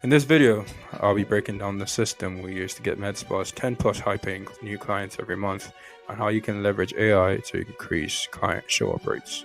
In this video, I'll be breaking down the system we use to get MedSpa's 10 plus high paying new clients every month and how you can leverage AI to increase client show up rates.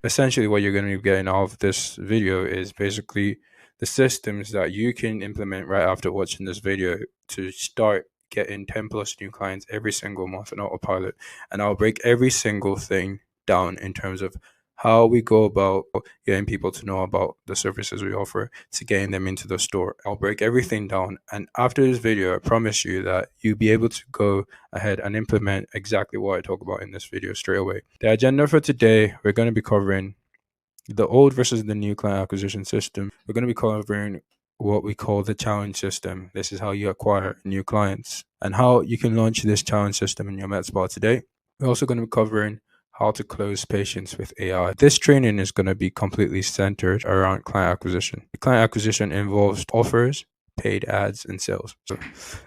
Essentially, what you're going to be getting out of this video is basically the systems that you can implement right after watching this video to start getting 10 plus new clients every single month in autopilot. And I'll break every single thing down in terms of how we go about getting people to know about the services we offer to getting them into the store. I'll break everything down, and after this video I promise you that you'll be able to go ahead and implement exactly what I talk about in this video straight away. The agenda for today, we're going to be covering the old versus the new client acquisition system. We're going to be covering what we call the challenge system. This is how you acquire new clients and how you can launch this challenge system in your MedSpa today. We're also going to be covering how to close patients with AI. This training is going to be completely centered around client acquisition. Client acquisition involves offers, paid ads, and sales. So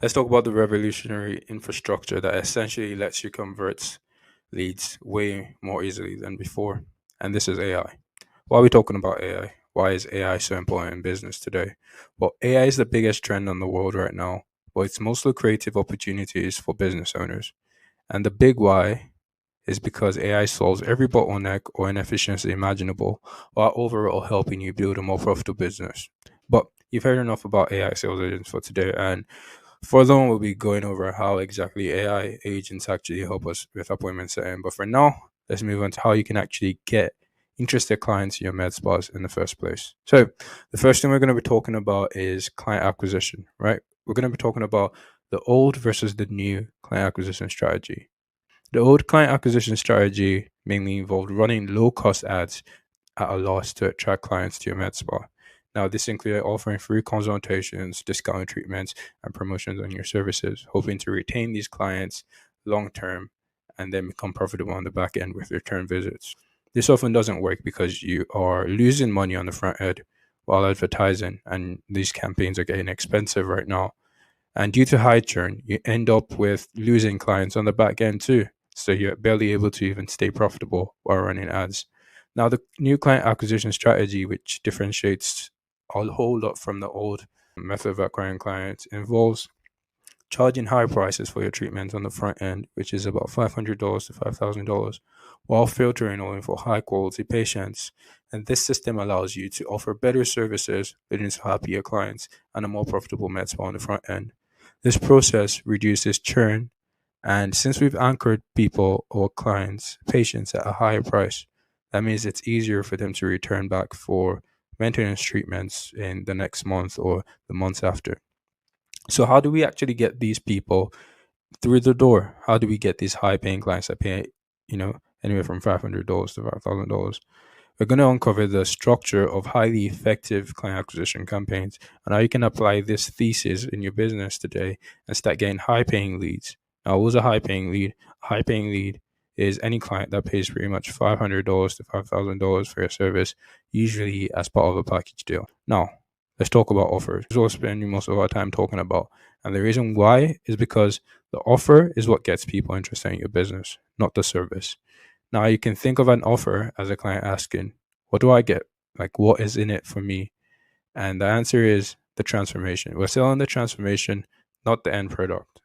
let's talk about the revolutionary infrastructure that essentially lets you convert leads way more easily than before. And this is AI. Why are we talking about AI? Why is AI so important in business today? Well, AI is the biggest trend in the world right now, but it's mostly creative opportunities for business owners. And the big why is because AI solves every bottleneck or inefficiency imaginable while overall helping you build a more profitable business. But you've heard enough about AI sales agents for today, and further on we'll be going over how exactly AI agents actually help us with appointment setting. But for now, let's move on to how you can actually get interested clients in your med spas in the first place. So the first thing we're going to be talking about is client acquisition, right? We're going to be talking about the old versus the new client acquisition strategy. The old client acquisition strategy mainly involved running low-cost ads at a loss to attract clients to your med spa. Now, this included offering free consultations, discounted treatments, and promotions on your services, hoping to retain these clients long-term and then become profitable on the back end with return visits. This often doesn't work because you are losing money on the front end while advertising, and these campaigns are getting expensive right now. And due to high churn, you end up with losing clients on the back end too. So you're barely able to even stay profitable while running ads. Now, the new client acquisition strategy, which differentiates a whole lot from the old method of acquiring clients, involves charging high prices for your treatments on the front end, which is about $500 to $5,000, while filtering only for high quality patients. And this system allows you to offer better services, leading to happier clients and a more profitable med spa on the front end. This process reduces churn, and since we've anchored people or clients, patients at a higher price, that means it's easier for them to return back for maintenance treatments in the next month or the months after. So how do we actually get these people through the door? How do we get these high paying clients that pay, anywhere from $500 to $5,000? We're going to uncover the structure of highly effective client acquisition campaigns and how you can apply this thesis in your business today and start getting high paying leads. Now, what's a high paying lead? A high paying lead is any client that pays pretty much $500 to $5,000 for your service, usually as part of a package deal. Now, let's talk about offers. This is what we're spending most of our time talking about. And the reason why is because the offer is what gets people interested in your business, not the service. Now, you can think of an offer as a client asking, what do I get? Like, what is in it for me? And the answer is the transformation. We're selling the transformation, not the end product.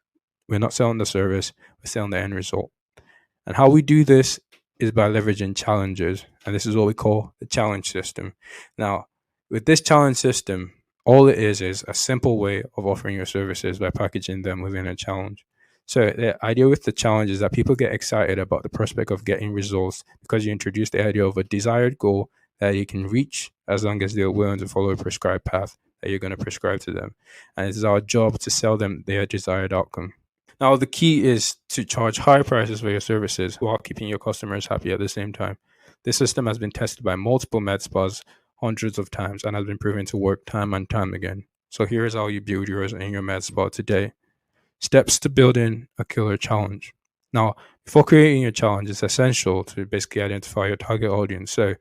We're not selling the service, we're selling the end result. And how we do this is by leveraging challenges. And this is what we call the challenge system. Now, with this challenge system, all it is a simple way of offering your services by packaging them within a challenge. So the idea with the challenge is that people get excited about the prospect of getting results because you introduce the idea of a desired goal that you can reach as long as they're willing to follow a prescribed path that you're going to prescribe to them. And it's our job to sell them their desired outcome. Now, the key is to charge high prices for your services while keeping your customers happy at the same time. This system has been tested by multiple med spas hundreds of times and has been proven to work time and time again. So here's how you build yours in your med spa today. Steps to building a killer challenge. Now, before creating your challenge, it's essential to basically identify your target audience. So,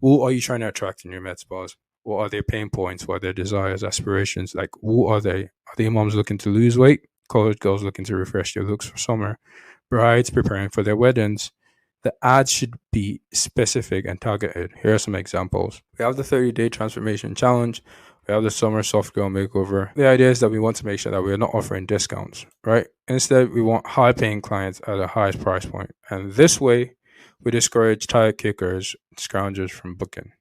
who are you trying to attract in your med spas? What are their pain points? What are their desires, aspirations? Like, who are they? Are they moms looking to lose weight? College girls looking to refresh their looks for summer? Brides preparing for their weddings? The ads should be specific and targeted. Here are some examples. We have the 30-day transformation challenge. We have the summer soft girl makeover. The idea is that we want to make sure that we're not offering discounts, right? Instead, we want high paying clients at the highest price point. And this way, we discourage tire kickers, scroungers from booking.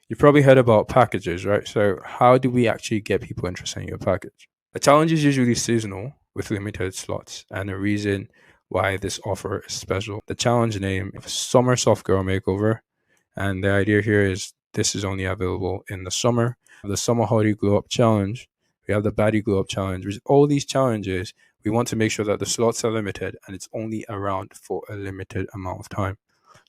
You've probably heard about packages, right? So, how do we actually get people interested in your package? A challenge is usually seasonal with limited slots, and the reason why this offer is special. The challenge name is Summer Soft Girl Makeover, and the idea here is this is only available in the summer. The Summer Hottie Glow Up Challenge, we have the Baddie Glow Up Challenge. With all these challenges, we want to make sure that the slots are limited and it's only around for a limited amount of time.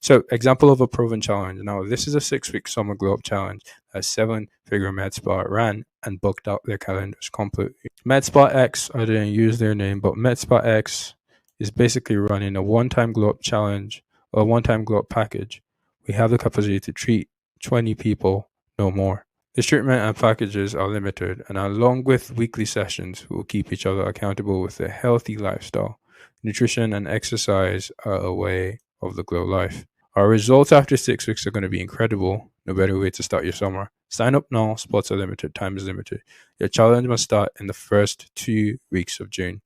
So, example of a proven challenge. Now, this is a 6-week summer glow up challenge that 7-figure MedSpa ran and booked out their calendars completely. MedSpa X, I didn't use their name, but MedSpa X is basically running a one-time glow up challenge or a one-time glow up package. We have the capacity to treat 20 people, no more. This treatment and packages are limited, and along with weekly sessions, we will keep each other accountable with a healthy lifestyle. Nutrition and exercise are a way of the glow life. Our results after 6 weeks are going to be incredible. No better way to start your summer. Sign up now. Spots are limited. Time is limited. Your challenge must start in the first 2 weeks of June.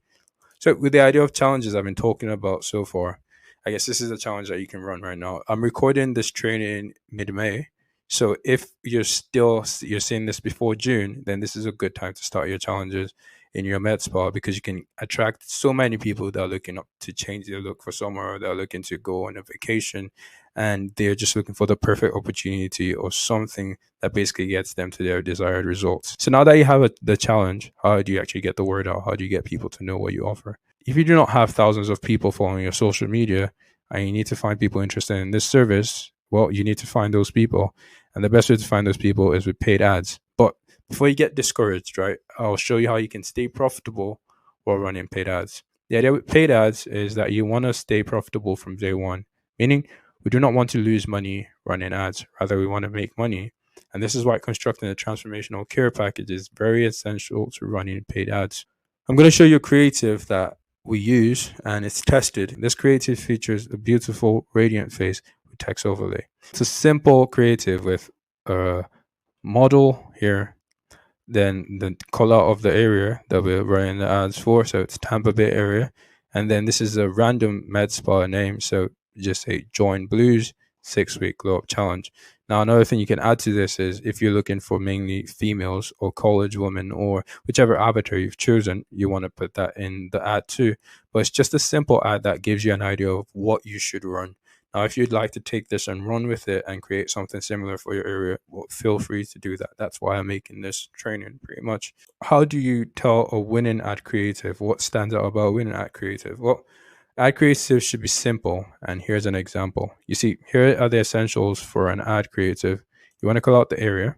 So, with the idea of challenges I've been talking about so far, I guess this is a challenge that you can run right now. I'm recording this training mid-May. So if you're seeing this before June, then this is a good time to start your challenges in your med spa, because you can attract so many people that are looking up to change their look for summer, or they're looking to go on a vacation, and they're just looking for the perfect opportunity or something that basically gets them to their desired results. So now that you have the challenge, how do you actually get the word out? How do you get people to know what you offer? If you do not have thousands of people following your social media and you need to find people interested in this service, well, you need to find those people. And the best way to find those people is with paid ads. But before you get discouraged, right, I'll show you how you can stay profitable while running paid ads. The idea with paid ads is that you want to stay profitable from day one, meaning we do not want to lose money running ads. Rather, we want to make money. And this is why constructing a transformational care package is very essential to running paid ads. I'm going to show you a creative that we use, and it's tested. This creative features a beautiful radiant face with text overlay. It's a simple creative with a model here, then the color of the area that we're running the ads for, so it's Tampa Bay area, and then this is a random med spa name, so just say Join Blues 6-week glow up challenge. Now, another thing you can add to this is if you're looking for mainly females or college women or whichever avatar you've chosen, you want to put that in the ad too. But it's just a simple ad that gives you an idea of what you should run. Now, if you'd like to take this and run with it and create something similar for your area, well, feel free to do that. That's why I'm making this training pretty much. How do you tell a winning ad creative? What stands out about a winning ad creative? Well, ad creative should be simple, and here's an example. You see, here are the essentials for an ad creative. You want to call out the area.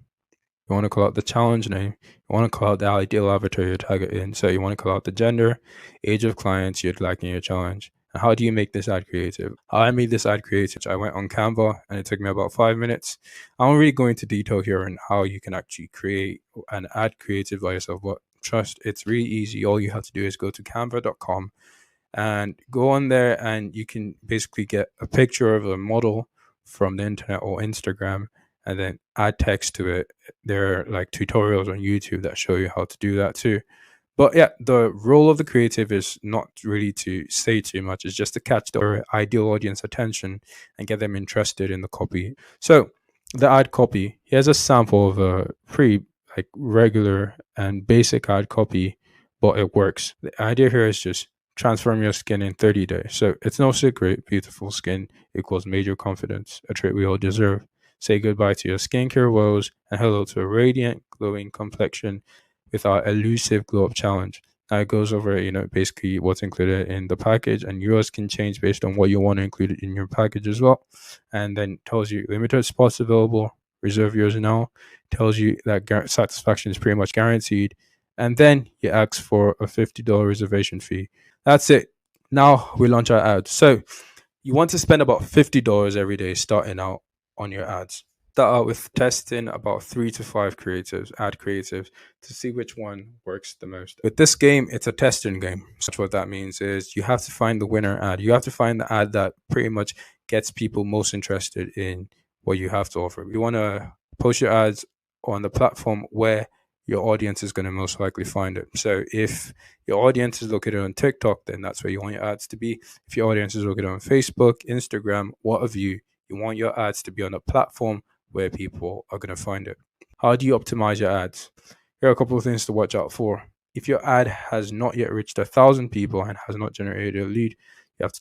You want to call out the challenge name. You want to call out the ideal avatar you're targeting. So you want to call out the gender, age of clients you'd like in your challenge. And how do you make this ad creative? How I made this ad creative, I went on Canva and it took me about 5 minutes. I won't really go into detail here on how you can actually create an ad creative by yourself, but trust, it's really easy. All you have to do is go to canva.com and go on there, and you can basically get a picture of a model from the internet or Instagram and then add text to it. There are like tutorials on YouTube that show you how to do that too. But yeah, the role of the creative is not really to say too much. It's just to catch the ideal audience attention and get them interested in the copy. So the ad copy, here's a sample of a pretty like regular and basic ad copy, but it works. The idea here is just transform your skin in 30 days. So it's no secret, beautiful skin equals major confidence, a trait we all deserve. Say goodbye to your skincare woes and hello to a radiant, glowing complexion with our elusive glow up challenge. Now it goes over, basically what's included in the package, and yours can change based on what you want to include in your package as well. And then tells you limited spots available, reserve yours now. Tells you that satisfaction is pretty much guaranteed. And then you ask for a $50 reservation fee. That's it. Now we launch our ads. So you want to spend about $50 every day starting out on your ads. Start out with testing about 3 to 5 ad creatives, to see which one works the most. With this game, it's a testing game. So what that means is you have to find the winner ad. You have to find the ad that pretty much gets people most interested in what you have to offer. You want to post your ads on the platform where your audience is going to most likely find it. So if your audience is looking on TikTok, then that's where you want your ads to be. If your audience is looking on Facebook, Instagram, what have you want your ads to be on a platform where people are going to find it. How do you optimize your ads? Here are a couple of things to watch out for. If your ad has not yet reached 1,000 people and has not generated a lead,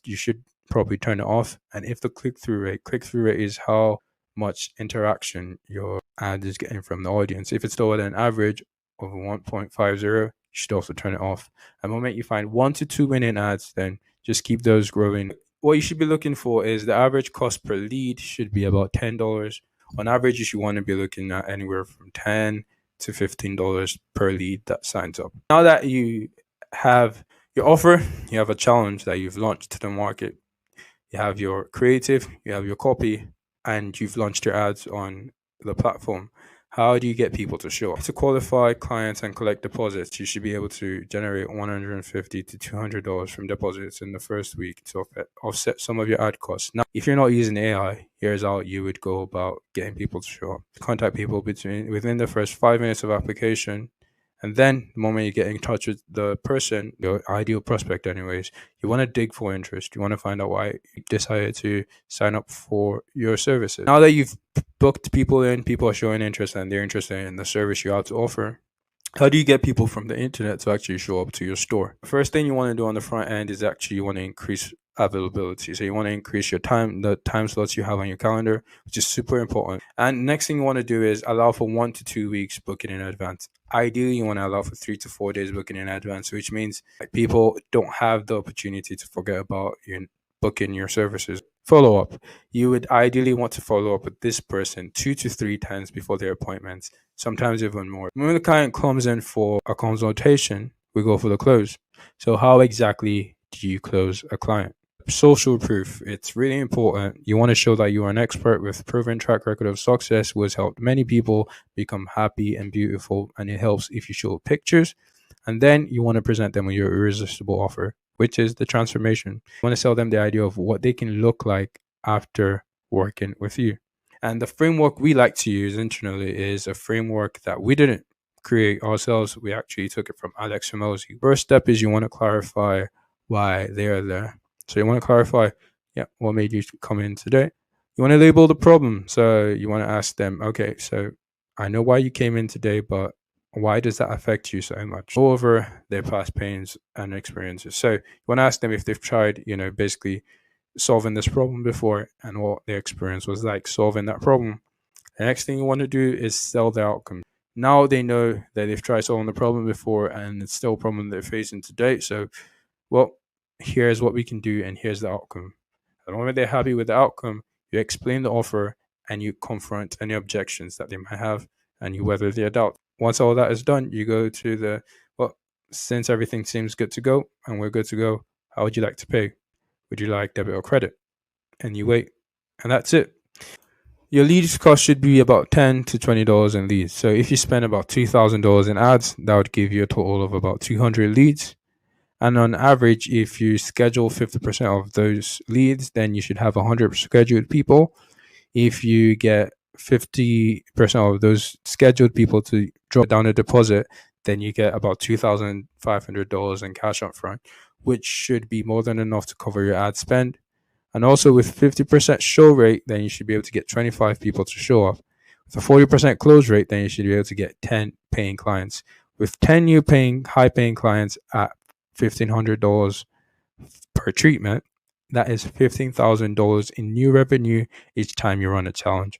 you should probably turn it off. And if the click-through rate is how much interaction your ad is getting from the audience. If it's lower than average of 1.50, you should also turn it off. And the moment you find 1 to 2 winning ads, then just keep those growing. What you should be looking for is the average cost per lead should be about $10. On average, you should want to be looking at anywhere from $10 to $15 per lead that signs up. Now that you have your offer, you have a challenge that you've launched to the market. You have your creative, you have your copy, and you've launched your ads on the platform. How do you get people to show up? To qualify clients and collect deposits, you should be able to generate $150 to $200 from deposits in the first week to offset some of your ad costs. Now, if you're not using AI, here's how you would go about getting people to show up. Contact people within the first 5 minutes of application. And then the moment you get in touch with the person, your ideal prospect anyways, you want to dig for interest. You want to find out why you decided to sign up for your services. Now that you've booked people in, people are showing interest and they're interested in the service you have to offer, how do you get people from the internet to actually show up to your store? The first thing you want to do on the front end is actually you want to increase availability. So you want to increase your time, the time slots you have on your calendar, which is super important. And next thing you want to do is allow for 1 to 2 weeks booking in advance. Ideally, you want to allow for 3 to 4 days booking in advance, which means people don't have the opportunity to forget about you booking your services. Follow up. You would ideally want to follow up with this person 2 to 3 times before their appointments, sometimes even more. When the client comes in for a consultation, we go for the close. So how exactly do you close a client? Social proof. It's really important. You want to show that you are an expert with proven track record of success who has helped many people become happy and beautiful, and it helps if you show pictures. And then you want to present them with your irresistible offer, which is the transformation. You want to sell them the idea of what they can look like after working with you. And the framework we like to use internally is a framework that we didn't create ourselves. We actually took it from Alex Hormozi. First step is you want to clarify why they are there. So you want to clarify, what made you come in today? You want to label the problem. So you want to ask them, okay, so I know why you came in today, but why does that affect you so much? Go over their past pains and experiences. So you want to ask them if they've tried, basically solving this problem before and what their experience was like solving that problem. The next thing you want to do is sell the outcome. Now they know that they've tried solving the problem before and it's still a problem they're facing today. So, here's what we can do and here's the outcome. The moment they're happy with the outcome, you explain the offer and you confront any objections that they might have and you weather their doubt. Once all that is done, you go to since everything seems good to go and we're good to go, how would you like to pay? Would you like debit or credit? And you wait. And that's it. Your leads cost should be about $10 to $20 in leads. So if you spend about $2,000 in ads, that would give you a total of about 200 leads. And on average, if you schedule 50% of those leads, then you should have 100 scheduled people. If you get 50% of those scheduled people to drop down a deposit, then you get about $2,500 in cash up front, which should be more than enough to cover your ad spend. And also with 50% show rate, then you should be able to get 25 people to show up. With a 40% close rate, then you should be able to get 10 paying clients. With 10 new high paying clients at $1,500 per treatment, that is $15,000 in new revenue each time you run a challenge.